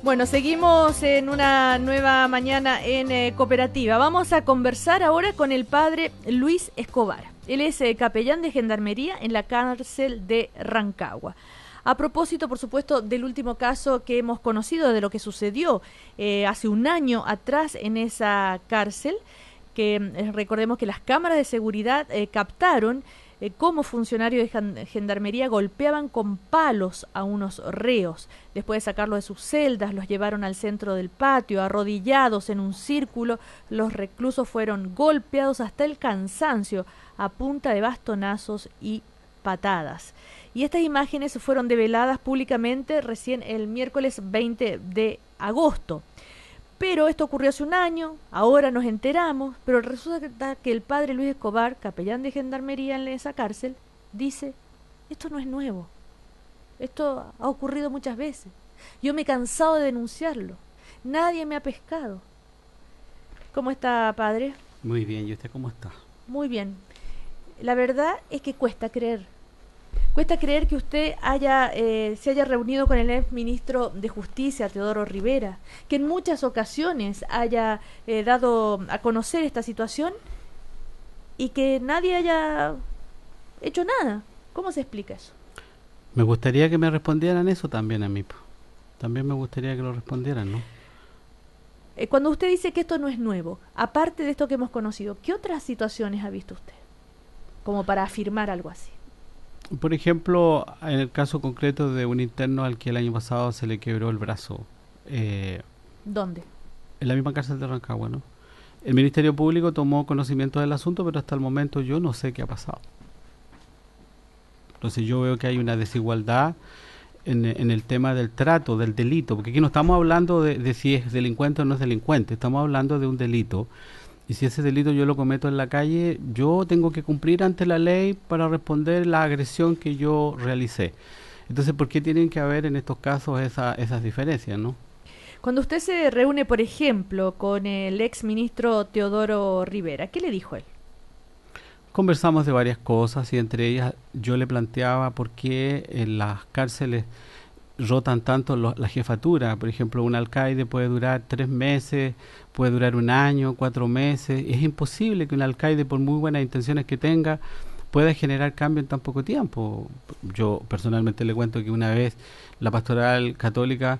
Bueno, seguimos en una nueva mañana en Cooperativa. Vamos a conversar ahora con el padre Luis Escobar. Él es capellán de Gendarmería en la cárcel de Rancagua. A propósito, por supuesto, del último caso que hemos conocido, de lo que sucedió hace un año atrás en esa cárcel, que recordemos que las cámaras de seguridad captaron cómo funcionarios de Gendarmería golpeaban con palos a unos reos. Después de sacarlos de sus celdas, los llevaron al centro del patio, arrodillados en un círculo. Los reclusos fueron golpeados hasta el cansancio a punta de bastonazos y patadas. Y estas imágenes fueron develadas públicamente recién el miércoles 20 de agosto. Pero esto ocurrió hace un año, ahora nos enteramos, pero resulta que el padre Luis Escobar, capellán de Gendarmería en esa cárcel, dice, esto no es nuevo, esto ha ocurrido muchas veces, yo me he cansado de denunciarlo, nadie me ha pescado. ¿Cómo está, padre? Muy bien, ¿y usted cómo está? Muy bien. La verdad es que cuesta creer que usted se haya reunido con el ex ministro de Justicia, Teodoro Rivera, que en muchas ocasiones haya dado a conocer esta situación y que nadie haya hecho nada. ¿Cómo se explica eso? Me gustaría que me respondieran eso también a mí. También me gustaría que lo respondieran, ¿no? Cuando usted dice que esto no es nuevo, aparte de esto que hemos conocido, ¿qué otras situaciones ha visto usted? Como para afirmar algo así. Por ejemplo, en el caso concreto de un interno al que el año pasado se le quebró el brazo. ¿Dónde? En la misma cárcel de Rancagua, ¿no? El Ministerio Público tomó conocimiento del asunto, pero hasta el momento yo no sé qué ha pasado. Entonces yo veo que hay una desigualdad en el tema del trato, del delito, porque aquí no estamos hablando de si es delincuente o no es delincuente, estamos hablando de un delito. Y si ese delito yo lo cometo en la calle, yo tengo que cumplir ante la ley para responder la agresión que yo realicé. Entonces, ¿por qué tienen que haber en estos casos esas diferencias, no? Cuando usted se reúne, por ejemplo, con el ex ministro Teodoro Rivera, ¿qué le dijo él? Conversamos de varias cosas y entre ellas yo le planteaba por qué en las cárceles rotan tanto la jefatura. Por ejemplo, un alcaide puede durar 3 meses, puede durar 1 año, 4 meses. Es imposible que un alcaide, por muy buenas intenciones que tenga, pueda generar cambio en tan poco tiempo. Yo personalmente le cuento que una vez la pastoral católica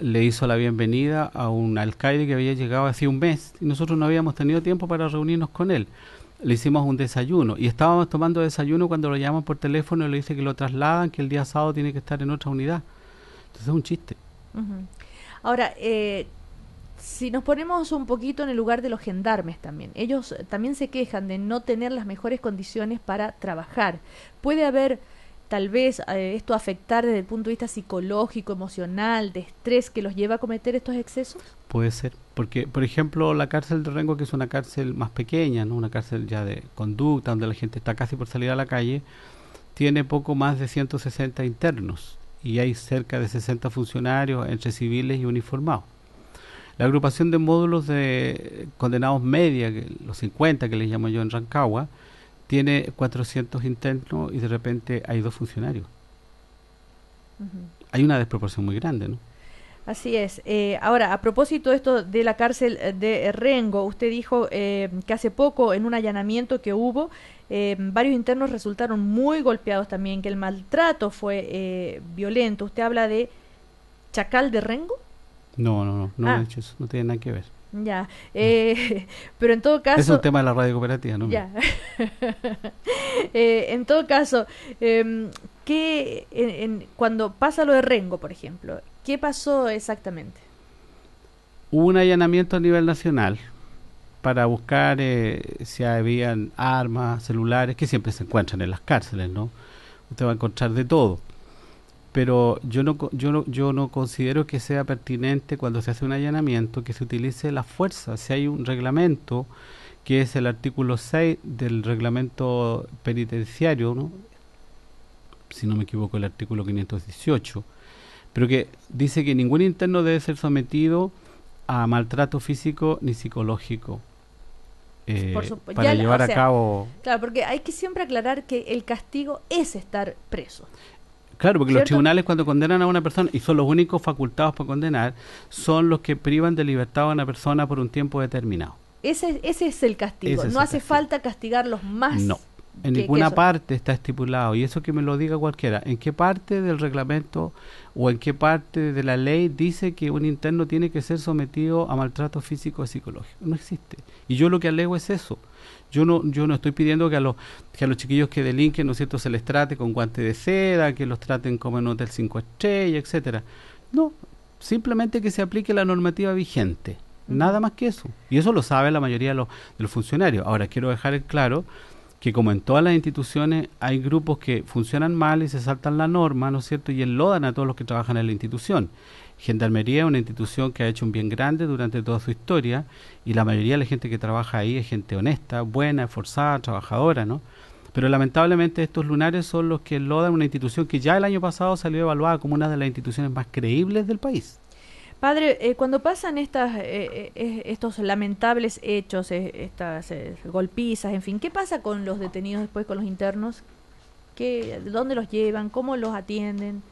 le hizo la bienvenida a un alcaide que había llegado hace 1 mes y nosotros no habíamos tenido tiempo para reunirnos con él. Le hicimos un desayuno y estábamos tomando desayuno cuando lo llaman por teléfono y le dice que lo trasladan, que el día sábado tiene que estar en otra unidad. Entonces es un chiste. Uh-huh. Ahora, si nos ponemos un poquito en el lugar de los gendarmes también, ellos también se quejan de no tener las mejores condiciones para trabajar. ¿Puede haber tal vez esto afectar desde el punto de vista psicológico, emocional, de estrés que los lleva a cometer estos excesos? Puede ser, porque por ejemplo la cárcel de Rengo, que es una cárcel más pequeña, ¿no? Una cárcel ya de conducta, donde la gente está casi por salir a la calle, tiene poco más de 160 internos y hay cerca de 60 funcionarios entre civiles y uniformados. La agrupación de módulos de condenados media, los 50 que les llamo yo en Rancagua, tiene 400 internos y de repente hay 2 funcionarios. Uh-huh. Hay una desproporción muy grande, ¿no? Así es. Ahora, a propósito de esto de la cárcel de Rengo, usted dijo que hace poco en un allanamiento que hubo, varios internos resultaron muy golpeados también, que el maltrato fue violento. ¿Usted habla de Chacal de Rengo? No he dicho eso, no tiene nada que ver. Ya, pero en todo caso... Es un tema de la radio cooperativa, ¿no? Ya. En todo caso, cuando pasa lo de Rengo, por ejemplo, ¿qué pasó exactamente? Hubo un allanamiento a nivel nacional para buscar si habían armas, celulares, que siempre se encuentran en las cárceles, ¿no? Usted va a encontrar de todo. Pero yo no considero que sea pertinente cuando se hace un allanamiento que se utilice la fuerza. Si hay un reglamento, que es el artículo 6 del reglamento penitenciario, ¿no? Si no me equivoco, el artículo 518, pero que dice que ningún interno debe ser sometido a maltrato físico ni psicológico para llevar a cabo... Claro, porque hay que siempre aclarar que el castigo es estar preso. Claro, porque los ¿cierto? tribunales cuando condenan a una persona, y son los únicos facultados para condenar, son los que privan de libertad a una persona por un tiempo determinado. Ese es el castigo. Ese es No el hace castigo. falta castigarlos más No, en que ninguna eso. parte está estipulado, y eso que me lo diga cualquiera, ¿en qué parte del reglamento o en qué parte de la ley dice que un interno tiene que ser sometido a maltrato físico o psicológico? No existe. Y yo lo que alego es eso. Yo no estoy pidiendo que a los chiquillos que delinquen, ¿no es cierto?, se les trate con guante de seda, que los traten como en un hotel 5 estrellas, etcétera. No, simplemente que se aplique la normativa vigente. Nada más que eso. Y eso lo sabe la mayoría de los funcionarios. Ahora, quiero dejar en claro que como en todas las instituciones hay grupos que funcionan mal y se saltan la norma, ¿no es cierto?, y enlodan a todos los que trabajan en la institución. Gendarmería es una institución que ha hecho un bien grande durante toda su historia, y la mayoría de la gente que trabaja ahí es gente honesta, buena, esforzada, trabajadora, ¿no? Pero lamentablemente estos lunares son los que enlodan una institución que ya el año pasado salió evaluada como una de las instituciones más creíbles del país. Padre, cuando pasan estos lamentables hechos, estas golpizas, en fin, ¿qué pasa con los detenidos después, con los internos? ¿Dónde los llevan? ¿Cómo los atienden?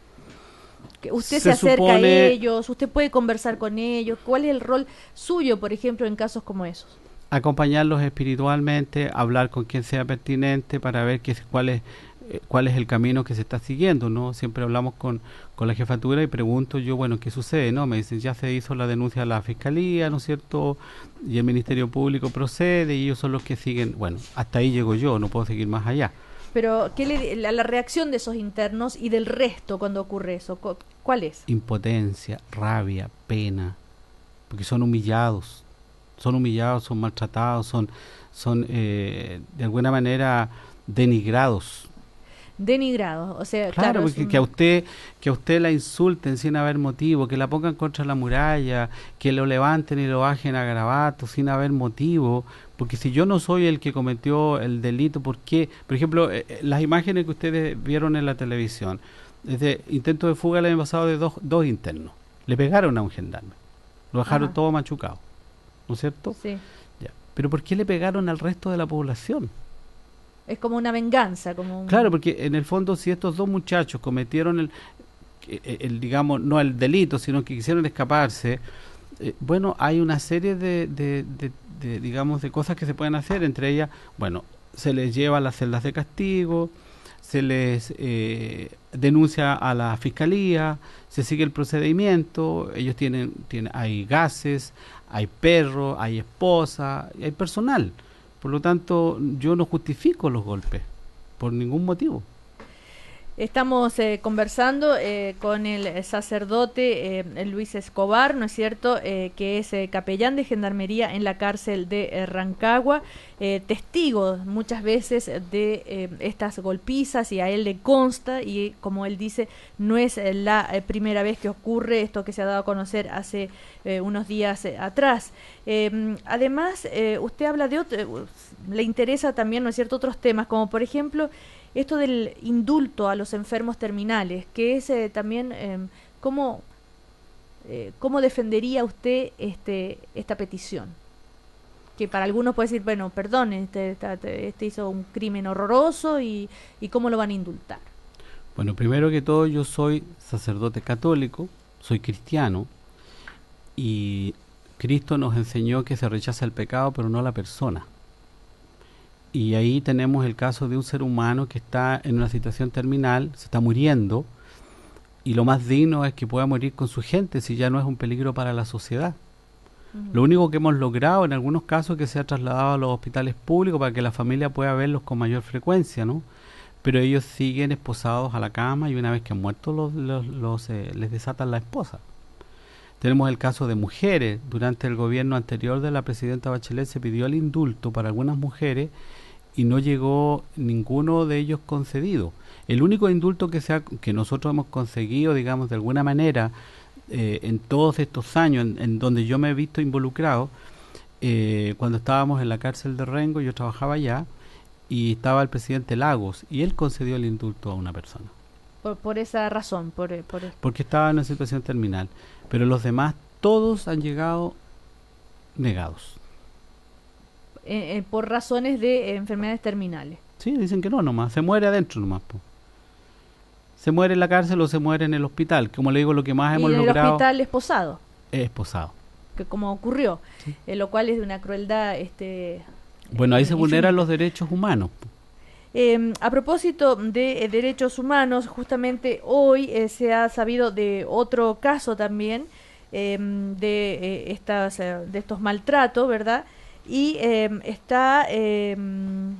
Que usted se acerca a ellos, usted puede conversar con ellos. ¿Cuál es el rol suyo, por ejemplo, en casos como esos? Acompañarlos espiritualmente, hablar con quien sea pertinente para ver cuál es el camino que se está siguiendo, ¿no? Siempre hablamos con la jefatura y pregunto yo, bueno, ¿qué sucede? ¿No? Me dicen, ya se hizo la denuncia a la fiscalía, ¿no es cierto? Y el Ministerio Público procede y ellos son los que siguen. Bueno, hasta ahí llego yo, no puedo seguir más allá. Pero, la reacción de esos internos y del resto cuando ocurre eso, ¿cuál es? Impotencia, rabia, pena, porque son humillados, son maltratados, son de alguna manera denigrados. Denigrados, o sea, claro, porque que a usted la insulten sin haber motivo, que la pongan contra la muralla, que lo levanten y lo bajen a garabato sin haber motivo, porque si yo no soy el que cometió el delito, ¿por qué? Por ejemplo, las imágenes que ustedes vieron en la televisión, desde intento de fuga el año pasado de dos internos, le pegaron a un gendarme, lo dejaron todo machucado, ¿no es cierto? Sí. Ya. Pero ¿por qué le pegaron al resto de la población? Es como una venganza, Claro, porque en el fondo si estos dos muchachos cometieron digamos, no el delito, sino que quisieron escaparse, bueno, hay una serie digamos, de cosas que se pueden hacer, entre ellas, bueno, se les lleva a las celdas de castigo, se les denuncia a la fiscalía, se sigue el procedimiento, ellos hay gases, hay perros, hay esposa, hay personal. Por lo tanto, yo no justifico los golpes, por ningún motivo. Estamos conversando con el sacerdote Luis Escobar, ¿no es cierto?, que es capellán de Gendarmería en la cárcel de Rancagua, testigo muchas veces de estas golpizas, y a él le consta, y como él dice, no es la primera vez que ocurre esto que se ha dado a conocer hace unos días atrás. Además, usted habla de le interesa también, ¿no es cierto?, otros temas, como por ejemplo esto del indulto a los enfermos terminales, que es también ¿cómo defendería usted esta petición? Que para algunos puede decir, bueno, perdón, este hizo un crimen horroroso y ¿cómo lo van a indultar? Bueno, primero que todo, yo soy sacerdote católico, soy cristiano, y Cristo nos enseñó que se rechaza el pecado, pero no la persona. Y ahí tenemos el caso de un ser humano que está en una situación terminal, se está muriendo, y lo más digno es que pueda morir con su gente si ya no es un peligro para la sociedad. Lo único que hemos logrado en algunos casos es que se ha trasladado a los hospitales públicos para que la familia pueda verlos con mayor frecuencia, ¿no? Pero ellos siguen esposados a la cama, y una vez que han muerto les desatan la esposa. Tenemos el caso de mujeres. Durante el gobierno anterior de la presidenta Bachelet se pidió el indulto para algunas mujeres y no llegó ninguno de ellos concedido. El único indulto que nosotros hemos conseguido, digamos, de alguna manera, en todos estos años en donde yo me he visto involucrado, cuando estábamos en la cárcel de Rengo, yo trabajaba allá, y estaba el presidente Lagos, y él concedió el indulto a una persona. Por esa razón, porque estaba en una situación terminal. Pero los demás, todos han llegado negados. Por razones de enfermedades terminales. Sí, dicen que no nomás, se muere adentro nomás. Se muere en la cárcel o se muere en el hospital. Como le digo, lo que más hemos Y en el logrado hospital esposado, es esposado. que como ocurrió, Sí. lo cual es de una crueldad Bueno, ahí se vulneran infinita. los derechos humanos. A propósito de derechos humanos, justamente hoy se ha sabido de otro caso también de estos maltratos, ¿verdad? Y está el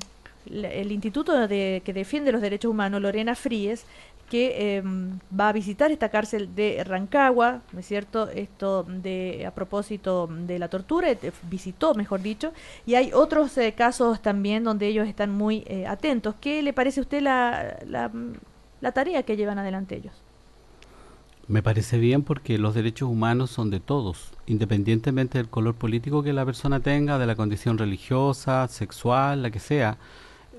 instituto que defiende los derechos humanos, Lorena Fríes, que va a visitar esta cárcel de Rancagua, ¿no es cierto? Esto a propósito de la tortura, visitó, mejor dicho, y hay otros casos también donde ellos están muy atentos. ¿Qué le parece a usted la tarea que llevan adelante ellos? Me parece bien porque los derechos humanos son de todos, independientemente del color político que la persona tenga, de la condición religiosa, sexual, la que sea.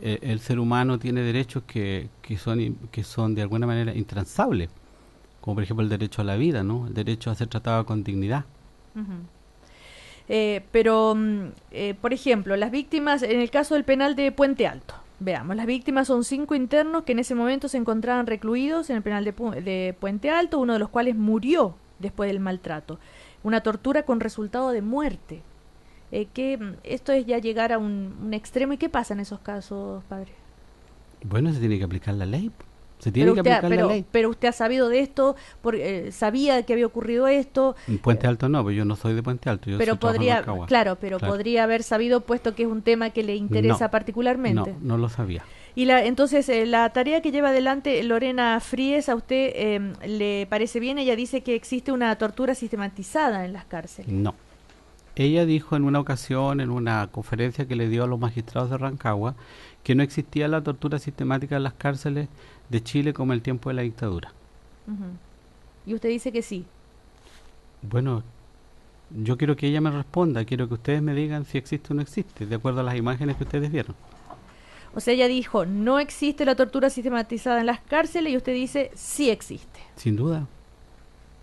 El ser humano tiene derechos que son de alguna manera intransables, como por ejemplo el derecho a la vida, ¿no? El derecho a ser tratado con dignidad. Ujú. Por ejemplo, las víctimas, en el caso del penal de Puente Alto, veamos, las víctimas son 5 internos que en ese momento se encontraban recluidos en el penal de Puente Alto, uno de los cuales murió después del maltrato. Una tortura con resultado de muerte. Esto es ya llegar a un extremo. ¿Y qué pasa en esos casos, padre? Bueno, se tiene que aplicar la ley. Se tiene que aplicar la ley. Pero usted ha sabido de esto, sabía que había ocurrido esto. En Puente Alto no, pero yo no soy de Puente Alto, yo Pero trabajo en podría, Rancagua. claro, podría haber sabido, puesto que es un tema que le interesa particularmente. No lo sabía. Y entonces, la tarea que lleva adelante Lorena Fríes, ¿a usted le parece bien? Ella dice que existe una tortura sistematizada en las cárceles. No. Ella dijo en una ocasión, en una conferencia que le dio a los magistrados de Rancagua, que no existía la tortura sistemática en las cárceles de Chile como el tiempo de la dictadura. Ujú. Y usted dice que sí. Bueno, yo quiero que ella me responda, quiero que ustedes me digan si existe o no existe, de acuerdo a las imágenes que ustedes vieron. O sea, ella dijo, no existe la tortura sistematizada en las cárceles, y usted dice, sí existe. Sin duda.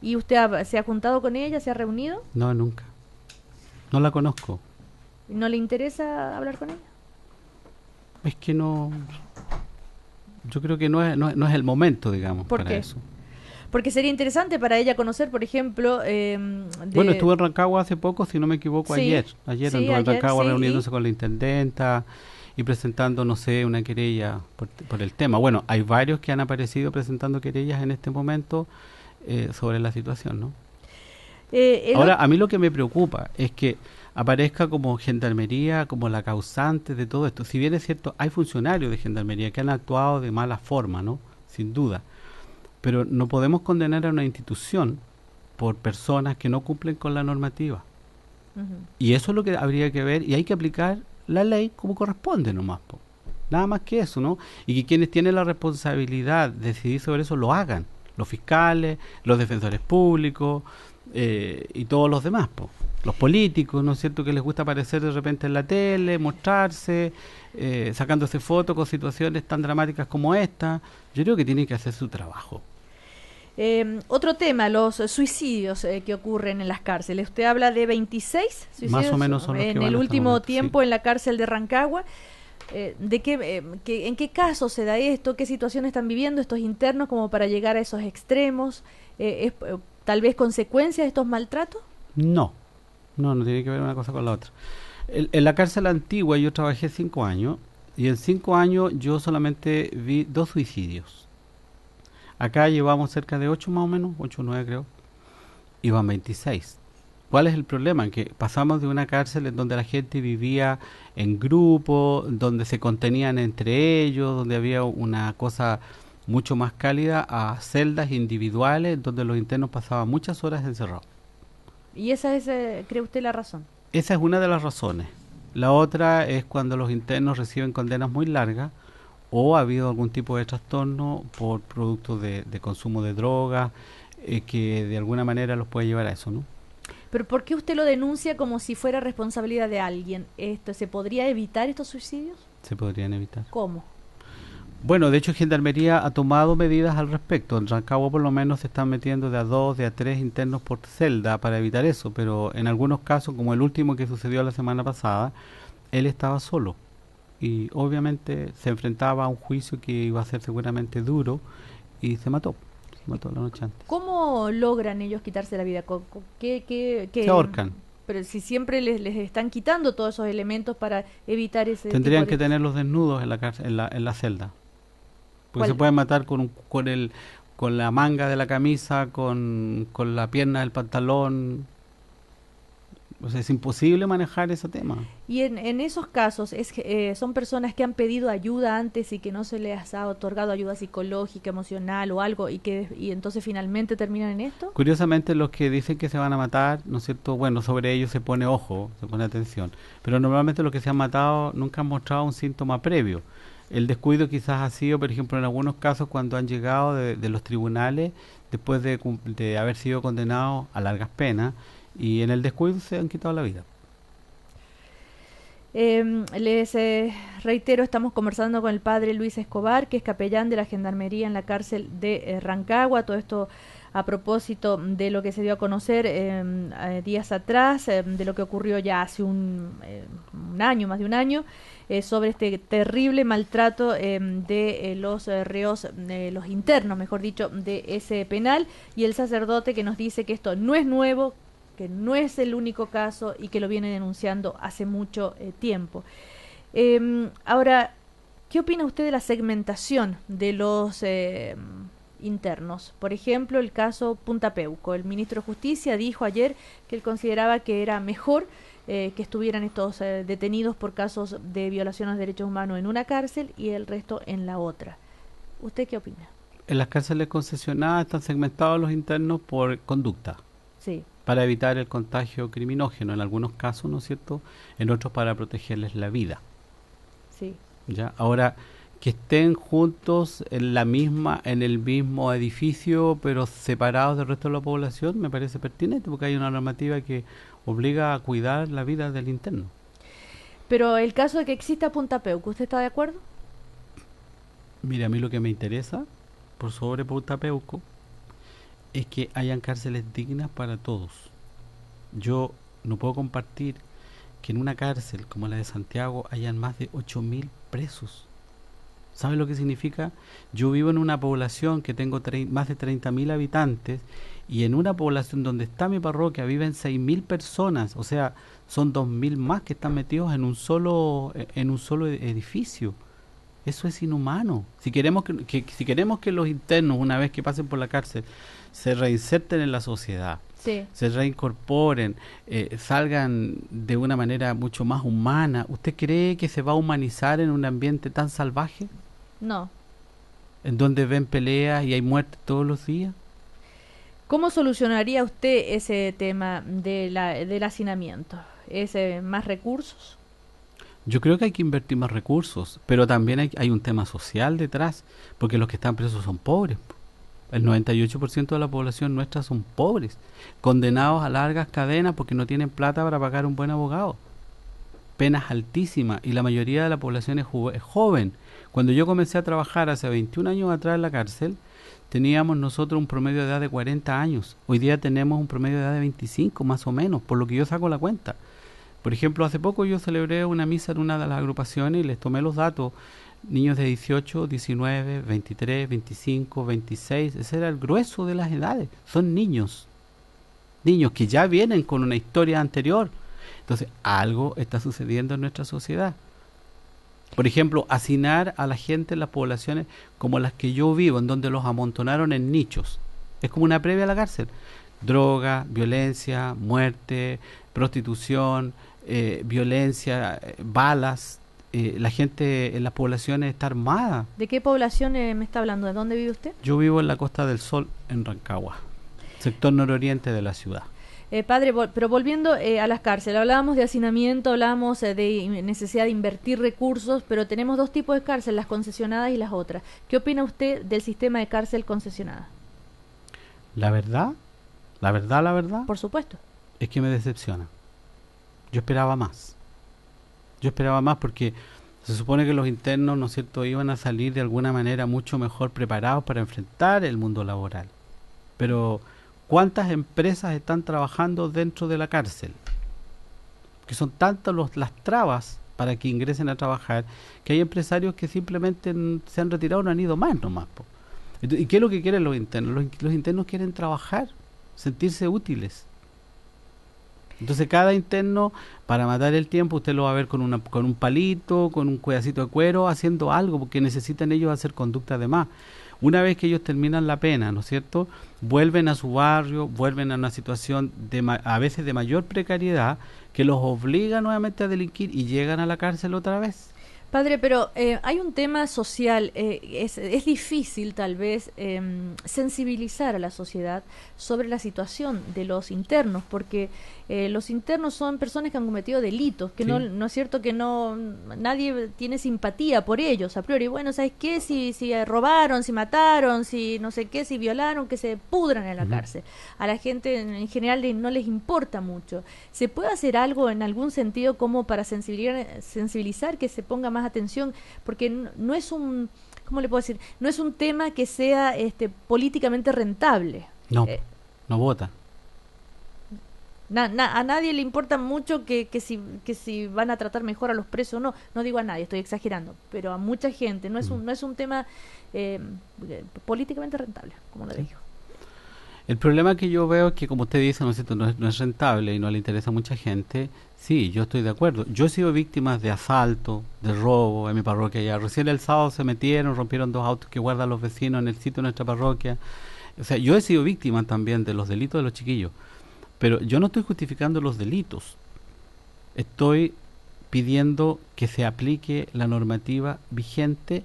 ¿Y usted se ha juntado con ella, se ha reunido? No, nunca. No la conozco. ¿No le interesa hablar con ella? Es que no... Yo creo que no es el momento, digamos, ¿Por para qué? eso. Porque sería interesante para ella conocer, por ejemplo... Bueno, estuve en Rancagua hace poco, si no me equivoco, Sí, ayer. Ayer sí, anduve en ayer, Rancagua sí, reuniéndose con la intendenta y presentando, no sé, una querella por el tema. Bueno, hay varios que han aparecido presentando querellas en este momento sobre la situación, ¿no? Ahora, a mí lo que me preocupa es que aparezca como gendarmería, como la causante de todo esto. Si bien es cierto, hay funcionarios de gendarmería que han actuado de mala forma, ¿no? Sin duda. Pero no podemos condenar a una institución por personas que no cumplen con la normativa. Ujú. Y eso es lo que habría que ver, y hay que aplicar la ley como corresponde nomás, po. Nada más que eso, ¿no? Y que quienes tienen la responsabilidad de decidir sobre eso lo hagan. Los fiscales, los defensores públicos y todos los demás, po. Los políticos, ¿no es cierto?, que les gusta aparecer de repente en la tele, mostrarse, sacándose fotos con situaciones tan dramáticas como esta. Yo creo que tienen que hacer su trabajo. Otro tema, los suicidios que ocurren en las cárceles. Usted habla de 26 suicidios Más o menos son los que en van el hasta el último momento, tiempo sí. en la cárcel de Rancagua. ¿En qué caso se da esto? ¿Qué situaciones están viviendo estos internos como para llegar a esos extremos? ¿Es tal vez consecuencia de estos maltratos? No tiene que ver una cosa con la otra. En la cárcel antigua yo trabajé 5 años y en 5 años yo solamente vi 2 suicidios. Acá llevamos cerca de 8 más o menos, 8 o 9 creo, y van 26. ¿Cuál es el problema? Que pasamos de una cárcel en donde la gente vivía en grupo, donde se contenían entre ellos, donde había una cosa mucho más cálida, a celdas individuales donde los internos pasaban muchas horas encerrados. Y esa es, ¿cree usted, la razón? Esa es una de las razones. La otra es cuando los internos reciben condenas muy largas o ha habido algún tipo de trastorno por producto de consumo de drogas que de alguna manera los puede llevar a eso, ¿no? ¿Pero por qué usted lo denuncia como si fuera responsabilidad de alguien? ¿Se podría evitar estos suicidios? Se podrían evitar. ¿Cómo? Bueno, de hecho Gendarmería ha tomado medidas al respecto. En Rancagua por lo menos se están metiendo de a 2, de a 3 internos por celda para evitar eso, pero en algunos casos, como el último que sucedió la semana pasada, él estaba solo y obviamente se enfrentaba a un juicio que iba a ser seguramente duro y se mató la noche antes. ¿Cómo logran ellos quitarse la vida? Se ahorcan. Pero si siempre les están quitando todos esos elementos para evitar ese Tendrían tipo de... que tenerlos desnudos en la cárcel, en la celda. Porque ¿Cuál? se pueden matar con la manga de la camisa, con la pierna del pantalón. O sea, es imposible manejar ese tema. Y en esos casos son personas que han pedido ayuda antes y que no se les ha otorgado ayuda psicológica, emocional o algo y entonces finalmente terminan en esto. Curiosamente, los que dicen que se van a matar, ¿no es cierto? Bueno, sobre ellos se pone ojo, se pone atención. Pero normalmente los que se han matado nunca han mostrado un síntoma previo. El descuido quizás ha sido, por ejemplo, en algunos casos cuando han llegado de los tribunales después de haber sido condenados a largas penas y en el descuido se han quitado la vida. Les reitero, estamos conversando con el padre Luis Escobar, que es capellán de la Gendarmería en la cárcel de Rancagua. Todo esto a propósito de lo que se dio a conocer días atrás, de lo que ocurrió ya hace un año, más de un año, sobre este terrible maltrato de los reos, los internos, mejor dicho, de ese penal, y el sacerdote que nos dice que esto no es nuevo, que no es el único caso y que lo viene denunciando hace mucho tiempo. Ahora, ¿qué opina usted de la segmentación de los internos? Por ejemplo, el caso Punta Peuco. El ministro de Justicia dijo ayer que él consideraba que era mejor que estuvieran estos detenidos por casos de violaciones de derechos humanos en una cárcel y el resto en la otra. ¿Usted qué opina? En las cárceles concesionadas están segmentados los internos por conducta. Sí. Para evitar el contagio criminógeno, en algunos casos, ¿no es cierto? En otros para protegerles la vida. Sí. ¿Ya? Ahora, que estén juntos en el mismo edificio, pero separados del resto de la población, me parece pertinente, porque hay una normativa que obliga a cuidar la vida del interno. Pero el caso de que exista Punta Peuco, ¿usted está de acuerdo? Mira, a mí lo que me interesa, por sobre Punta Peuco, es que hayan cárceles dignas para todos. Yo no puedo compartir que en una cárcel como la de Santiago hayan más de 8.000 presos. ¿Sabes lo que significa? Yo vivo en una población que tengo más de 30.000 habitantes y en una población donde está mi parroquia viven 6.000 personas, o sea, son 2.000 más que están metidos en un solo edificio. Eso es inhumano. Si queremos que los internos, una vez que pasen por la cárcel, se reinserten en la sociedad, sí, se reincorporen, salgan de una manera mucho más humana, ¿usted cree que se va a humanizar en un ambiente tan salvaje? No. ¿En donde ven peleas y hay muertes todos los días? ¿Cómo solucionaría usted ese tema del hacinamiento? ¿Es más recursos? Yo creo que hay que invertir más recursos, pero también hay un tema social detrás, porque los que están presos son pobres. El 98% de la población nuestra son pobres, condenados a largas cadenas porque no tienen plata para pagar un buen abogado. Penas altísimas, y la mayoría de la población es joven. Cuando yo comencé a trabajar hace 21 años atrás en la cárcel, teníamos nosotros un promedio de edad de 40 años. Hoy día tenemos un promedio de edad de 25 más o menos, por lo que yo saco la cuenta. Por ejemplo, hace poco yo celebré una misa en una de las agrupaciones y les tomé los datos. Niños de 18, 19, 23, 25, 26, ese era el grueso de las edades. Son niños que ya vienen con una historia anterior. Entonces, algo está sucediendo en nuestra sociedad. Por ejemplo, hacinar a la gente en las poblaciones como las que yo vivo, en donde los amontonaron en nichos. Es como una previa a la cárcel. Droga, violencia, muerte, prostitución, violencia, balas. La gente en las poblaciones está armada. ¿De qué población me está hablando? ¿De dónde vive usted? Yo vivo en la Costa del Sol, en Rancagua, sector nororiente de la ciudad. Padre, pero volviendo a las cárceles, hablábamos de hacinamiento, hablábamos de necesidad de invertir recursos, pero tenemos dos tipos de cárceles, las concesionadas y las otras. ¿Qué opina usted del sistema de cárcel concesionada? La verdad, Por supuesto. es que me decepciona. Yo esperaba más. Porque se supone que los internos, ¿no es cierto?, iban a salir de alguna manera mucho mejor preparados para enfrentar el mundo laboral. Pero ¿cuántas empresas están trabajando dentro de la cárcel? Que son tantas las trabas para que ingresen a trabajar, que hay empresarios que simplemente se han retirado, no han ido más nomás. ¿Y qué es lo que quieren los internos? Los internos quieren trabajar, sentirse útiles. Entonces cada interno, para matar el tiempo, usted lo va a ver con un palito, con un pedacito de cuero, haciendo algo, porque necesitan ellos hacer conducta de más. Una vez que ellos terminan la pena, ¿no es cierto?, vuelven a su barrio, vuelven a una situación a veces de mayor precariedad, que los obliga nuevamente a delinquir y llegan a la cárcel otra vez. Padre, pero hay un tema social, es difícil tal vez sensibilizar a la sociedad sobre la situación de los internos, porque los internos son personas que han cometido delitos, que sí. no es cierto que nadie tiene simpatía por ellos a priori. Bueno, ¿sabes qué? Si robaron, si mataron, si no sé qué, si violaron, que se pudran en la cárcel. A la gente en general no les importa mucho. ¿Se puede hacer algo en algún sentido como para sensibilizar que se ponga más atención? Porque no es un, ¿cómo le puedo decir? No es un tema que sea políticamente rentable. No, no vota. A nadie le importa mucho que si van a tratar mejor a los presos o no. No digo a nadie, estoy exagerando, pero a mucha gente. No es un tema políticamente rentable, como lo digo. El problema que yo veo es que, como usted dice, no es rentable y no le interesa a mucha gente. Sí, yo estoy de acuerdo. Yo he sido víctima de asalto, de robo en mi parroquia allá. Recién el sábado se metieron, rompieron 2 autos que guardan los vecinos en el sitio de nuestra parroquia. O sea, yo he sido víctima también de los delitos de los chiquillos. Pero yo no estoy justificando los delitos. Estoy pidiendo que se aplique la normativa vigente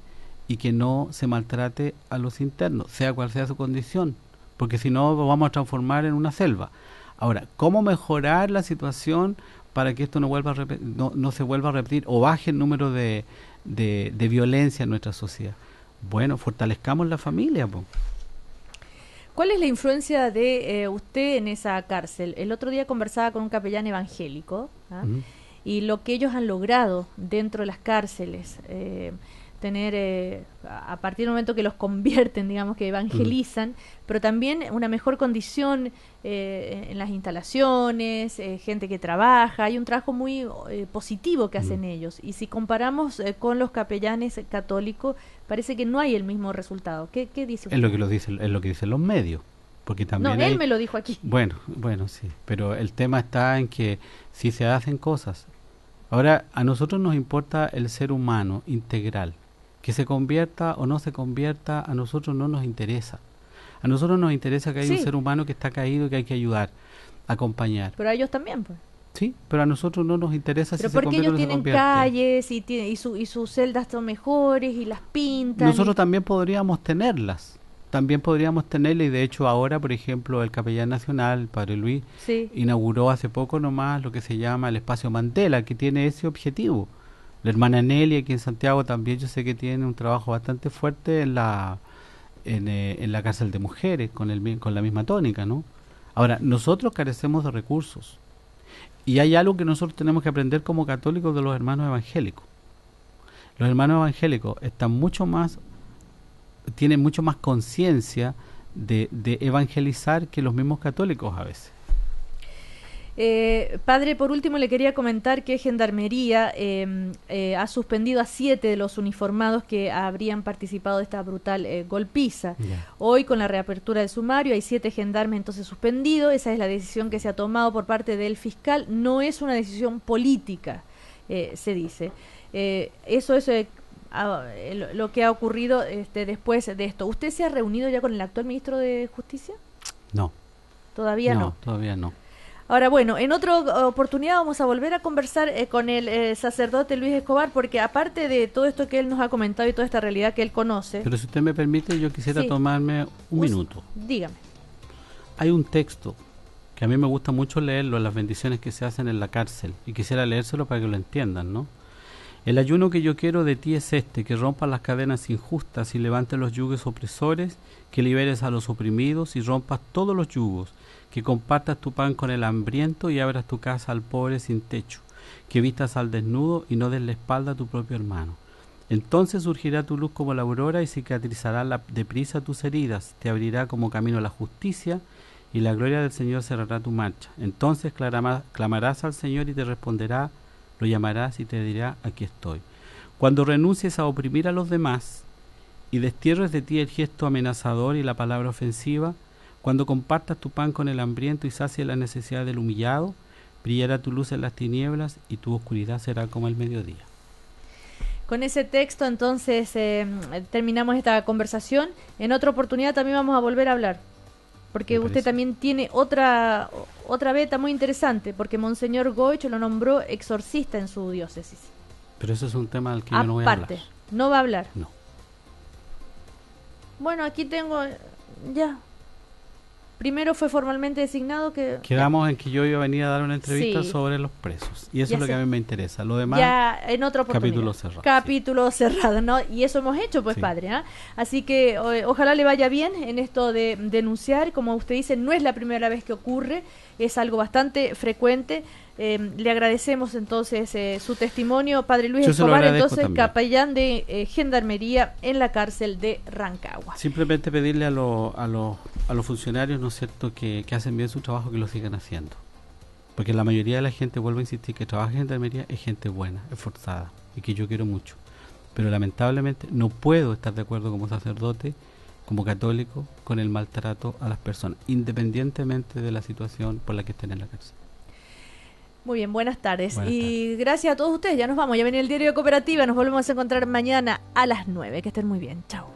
y que no se maltrate a los internos, sea cual sea su condición, porque si no lo vamos a transformar en una selva. Ahora, ¿cómo mejorar la situación para que esto no se vuelva a repetir o baje el número de violencia en nuestra sociedad? Bueno, fortalezcamos la familia, po. ¿Cuál es la influencia de usted en esa cárcel? El otro día conversaba con un capellán evangélico, y lo que ellos han logrado dentro de las cárceles, tener, a partir del momento que los convierten, digamos, que evangelizan, pero también una mejor condición en las instalaciones, gente que trabaja, hay un trabajo muy positivo que hacen ellos, y si comparamos con los capellanes católicos, parece que no hay el mismo resultado. ¿Qué dice usted? Es lo que dicen los medios, porque también él me lo dijo aquí. Bueno, sí, pero el tema está en que si se hacen cosas. Ahora, a nosotros nos importa el ser humano integral. Que se convierta o no se convierta, a nosotros no nos interesa. A nosotros nos interesa que hay un ser humano que está caído y que hay que ayudar, acompañar. Pero a ellos también, pues. Sí, pero a nosotros no nos interesa si se convierte o no se convierte. Pero porque ellos tienen calles y sus celdas son mejores y las pintan. Nosotros también podríamos tenerlas. Y de hecho ahora, por ejemplo, el capellán nacional, el padre Luis, inauguró hace poco nomás lo que se llama el espacio Mandela, que tiene ese objetivo. La hermana Nelly aquí en Santiago también yo sé que tiene un trabajo bastante fuerte en la cárcel de mujeres con la misma tónica, ¿no? Ahora, nosotros carecemos de recursos y hay algo que nosotros tenemos que aprender como católicos de los hermanos evangélicos. Los hermanos evangélicos tienen mucho más conciencia de evangelizar que los mismos católicos a veces. Padre, por último le quería comentar que Gendarmería ha suspendido a 7 de los uniformados que habrían participado de esta brutal golpiza. Hoy, con la reapertura del sumario, hay 7 gendarmes entonces suspendidos. Esa es la decisión que se ha tomado por parte del fiscal. No es una decisión política, se dice. Eso es lo que ha ocurrido después de esto. ¿Usted se ha reunido ya con el actual ministro de Justicia? No. ¿Todavía no? Todavía no. Ahora, bueno, en otra oportunidad vamos a volver a conversar con el sacerdote Luis Escobar, porque aparte de todo esto que él nos ha comentado y toda esta realidad que él conoce... Pero si usted me permite, yo quisiera tomarme un minuto. Dígame. Hay un texto que a mí me gusta mucho leerlo, las bendiciones que se hacen en la cárcel, y quisiera leérselo para que lo entiendan, ¿no? El ayuno que yo quiero de ti es este, que rompas las cadenas injustas y levantes los yugos opresores, que liberes a los oprimidos y rompas todos los yugos, que compartas tu pan con el hambriento y abras tu casa al pobre sin techo, que vistas al desnudo y no des la espalda a tu propio hermano. Entonces surgirá tu luz como la aurora y cicatrizará deprisa tus heridas, te abrirá como camino la justicia y la gloria del Señor cerrará tu marcha. Entonces clamarás al Señor y te responderá, lo llamarás y te dirá, aquí estoy. Cuando renuncies a oprimir a los demás y destierres de ti el gesto amenazador y la palabra ofensiva. Cuando compartas tu pan con el hambriento y sacies la necesidad del humillado, brillará tu luz en las tinieblas y tu oscuridad será como el mediodía. Con ese texto entonces terminamos esta conversación. En otra oportunidad también vamos a volver a hablar, porque usted también tiene otra beta muy interesante, porque Monseñor Goich lo nombró exorcista en su diócesis. Pero eso es un tema del que yo no voy a hablar. Aparte, ¿no va a hablar? No. Bueno, aquí tengo ya. Primero fue formalmente designado que... Quedamos en que yo iba a venir a dar una entrevista Sí. sobre los presos. Y eso Ya es lo que sé. a mí me interesa. Lo demás, Ya en otra oportunidad. capítulo cerrado. Capítulo cerrado, ¿no? Y eso hemos hecho, pues, Sí. padre, ¿ah? Así que ojalá le vaya bien en esto de denunciar. Como usted dice, no es la primera vez que ocurre, es algo bastante frecuente. Le agradecemos entonces su testimonio, padre Luis Yo se lo Escobar, agradezco entonces también. capellán de Gendarmería en la cárcel de Rancagua. Simplemente pedirle a los funcionarios, ¿no es cierto?, que hacen bien su trabajo, que lo sigan haciendo. Porque la mayoría de la gente, vuelvo a insistir, que trabaja en Gendarmería es gente buena, esforzada, y que yo quiero mucho. Pero lamentablemente no puedo estar de acuerdo como sacerdote, como católico, con el maltrato a las personas, independientemente de la situación por la que estén en la cárcel. Muy bien, buenas tardes. Buenas Y gracias a todos ustedes. Ya nos vamos, ya viene el diario de Cooperativa. Nos volvemos a encontrar mañana a las 9. Que estén muy bien. Chao.